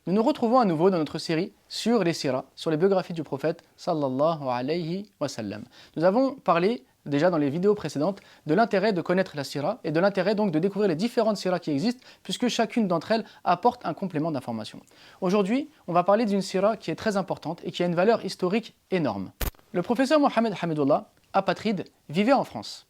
Nous nous retrouvons à nouveau dans notre série sur les siras, sur les biographies du prophète sallallahu alayhi wa sallam. Nous avons parlé déjà dans les vidéos précédentes de l'intérêt de connaître la sira et de l'intérêt donc de découvrir les différentes siras qui existent puisque chacune d'entre elles apporte un complément d'information. Aujourd'hui, on va parler d'une sira qui est très importante et qui a une valeur historique énorme. Le professeur Mohamed Hamidullah, apatride, vivait en France.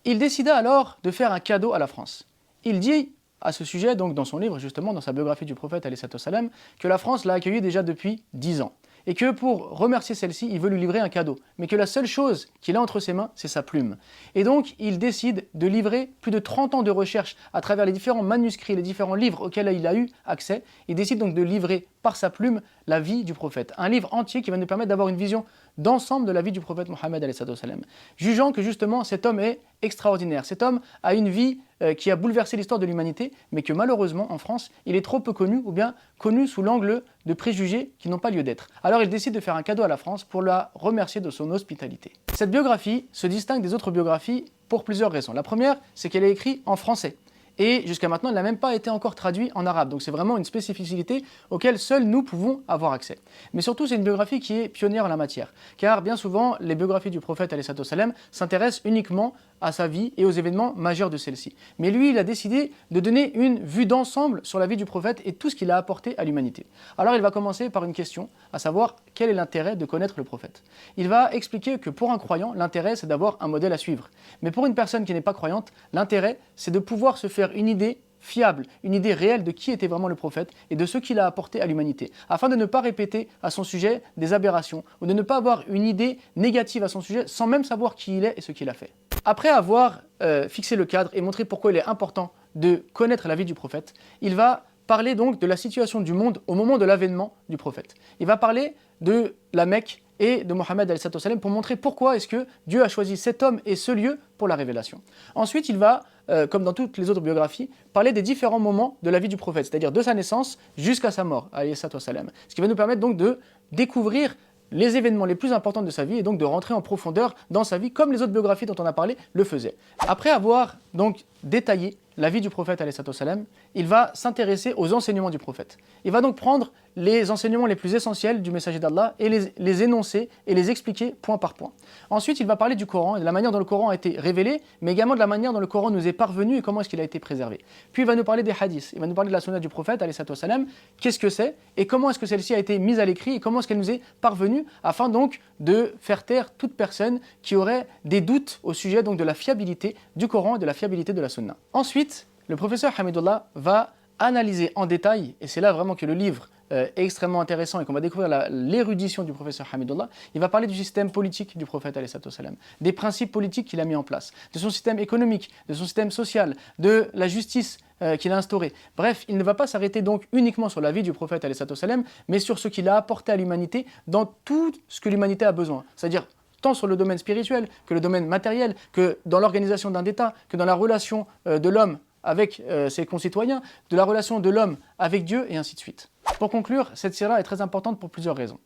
Il décida alors de faire un cadeau à la France. Il dit à ce sujet, donc dans son livre, justement, dans sa biographie du prophète, alayhi salam, que la France l'a accueilli déjà depuis 10 ans. Et que pour remercier celle-ci, il veut lui livrer un cadeau. Mais que la seule chose qu'il a entre ses mains, c'est sa plume. Et donc, il décide de livrer plus de 30 ans de recherche à travers les différents manuscrits, les différents livres auxquels il a eu accès. Il décide donc de livrer par sa plume la vie du prophète. Un livre entier qui va nous permettre d'avoir une vision d'ensemble de la vie du prophète Mohammed alayhi salam. Jugeant que justement cet homme est extraordinaire. Cet homme a une vie qui a bouleversé l'histoire de l'humanité, mais que malheureusement en France, il est trop peu connu ou bien connu sous l'angle de préjugés qui n'ont pas lieu d'être. Alors il décide de faire un cadeau à la France pour la remercier de son hospitalité. Cette biographie se distingue des autres biographies pour plusieurs raisons. La première, c'est qu'elle est écrite en français. Et jusqu'à maintenant, elle n'a même pas été encore traduite en arabe. Donc c'est vraiment une spécificité auquel seuls nous pouvons avoir accès. Mais surtout, c'est une biographie qui est pionnière en la matière. Car bien souvent, les biographies du prophète alayhi salam s'intéressent uniquement à sa vie et aux événements majeurs de celle-ci. Mais lui, il a décidé de donner une vue d'ensemble sur la vie du prophète et tout ce qu'il a apporté à l'humanité. Alors il va commencer par une question, à savoir quel est l'intérêt de connaître le prophète. Il va expliquer que pour un croyant, l'intérêt c'est d'avoir un modèle à suivre. Mais pour une personne qui n'est pas croyante, l'intérêt c'est de pouvoir se faire une idée fiable, une idée réelle de qui était vraiment le prophète et de ce qu'il a apporté à l'humanité, afin de ne pas répéter à son sujet des aberrations ou de ne pas avoir une idée négative à son sujet sans même savoir qui il est et ce qu'il a fait. Après avoir fixé le cadre et montré pourquoi il est important de connaître la vie du prophète, il va parler donc de la situation du monde au moment de l'avènement du prophète. Il va parler de la Mecque et de Mohammed alayhi salam pour montrer pourquoi est-ce que Dieu a choisi cet homme et ce lieu pour la révélation. Ensuite, il va, comme dans toutes les autres biographies, parler des différents moments de la vie du prophète, c'est-à-dire de sa naissance jusqu'à sa mort, alayhi salam. Ce qui va nous permettre donc de découvrir les événements les plus importants de sa vie et donc de rentrer en profondeur dans sa vie comme les autres biographies dont on a parlé le faisaient. Après avoir donc détaillé la vie du prophète alayhi salam, il va s'intéresser aux enseignements du prophète. Il va donc prendre les enseignements les plus essentiels du messager d'Allah et les énoncer et les expliquer point par point. Ensuite, il va parler du Coran et de la manière dont le Coran a été révélé, mais également de la manière dont le Coran nous est parvenu et comment est-ce qu'il a été préservé. Puis il va nous parler des hadiths, il va nous parler de la sunna du prophète alayhi salam, qu'est-ce que c'est et comment est-ce que celle-ci a été mise à l'écrit et comment est-ce qu'elle nous est parvenue afin donc de faire taire toute personne qui aurait des doutes au sujet donc de la fiabilité du Coran et de la fiabilité de la sunna. Ensuite, le professeur Hamidullah va analyser en détail, et c'est là vraiment que le livre est extrêmement intéressant et qu'on va découvrir l'érudition du professeur Hamidullah. Il va parler du système politique du prophète alayhi salam, des principes politiques qu'il a mis en place, de son système économique, de son système social, de la justice qu'il a instaurée. Bref, il ne va pas s'arrêter donc uniquement sur la vie du prophète alayhi salam, mais sur ce qu'il a apporté à l'humanité dans tout ce que l'humanité a besoin, c'est-à-dire tant sur le domaine spirituel que le domaine matériel, que dans l'organisation d'un État, que dans la relation de l'homme avec ses concitoyens, de la relation de l'homme avec Dieu, et ainsi de suite. Pour conclure, cette sira est très importante pour plusieurs raisons.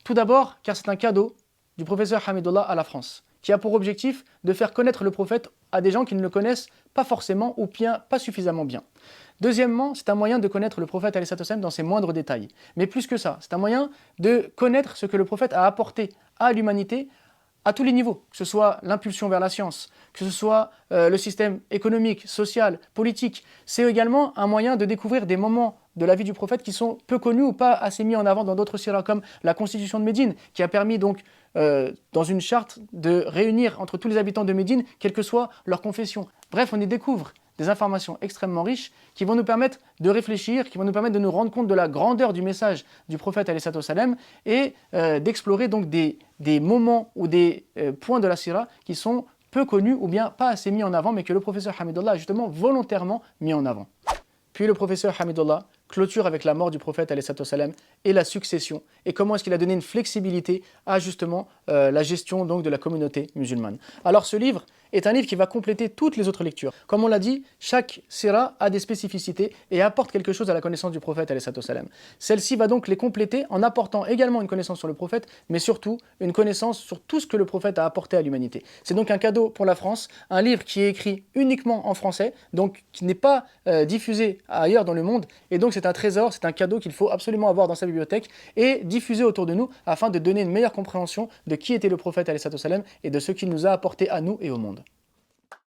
Tout d'abord, car c'est un cadeau du professeur Hamidullah à la France, qui a pour objectif de faire connaître le prophète à des gens qui ne le connaissent pas forcément ou bien pas suffisamment bien. Deuxièmement, c'est un moyen de connaître le prophète alayhi salam dans ses moindres détails. Mais plus que ça, c'est un moyen de connaître ce que le prophète a apporté à l'humanité à tous les niveaux, que ce soit l'impulsion vers la science, que ce soit le système économique, social, politique. C'est également un moyen de découvrir des moments de la vie du prophète qui sont peu connus ou pas assez mis en avant dans d'autres siras, comme la constitution de Médine, qui a permis donc, dans une charte, de réunir entre tous les habitants de Médine, quelle que soit leur confession. Bref, on y découvre des informations extrêmement riches qui vont nous permettre de réfléchir, qui vont nous permettre de nous rendre compte de la grandeur du message du prophète alayhi salam et d'explorer donc des moments ou des points de la sira qui sont peu connus ou bien pas assez mis en avant, mais que le professeur Hamidullah a justement volontairement mis en avant. Puis le professeur Hamidullah clôture avec la mort du prophète alayhi salam et la succession, et comment est-ce qu'il a donné une flexibilité à justement la gestion donc de la communauté musulmane. Alors ce livre est un livre qui va compléter toutes les autres lectures. Comme on l'a dit, chaque sira a des spécificités et apporte quelque chose à la connaissance du prophète alayhi salam. Celle-ci va donc les compléter en apportant également une connaissance sur le prophète, mais surtout une connaissance sur tout ce que le prophète a apporté à l'humanité. C'est donc un cadeau pour la France, un livre qui est écrit uniquement en français, donc qui n'est pas diffusé ailleurs dans le monde, et donc c'est un trésor, c'est un cadeau qu'il faut absolument avoir dans sa bibliothèque et diffuser autour de nous afin de donner une meilleure compréhension de qui était le prophète alayhi salam et de ce qu'il nous a apporté à nous et au monde.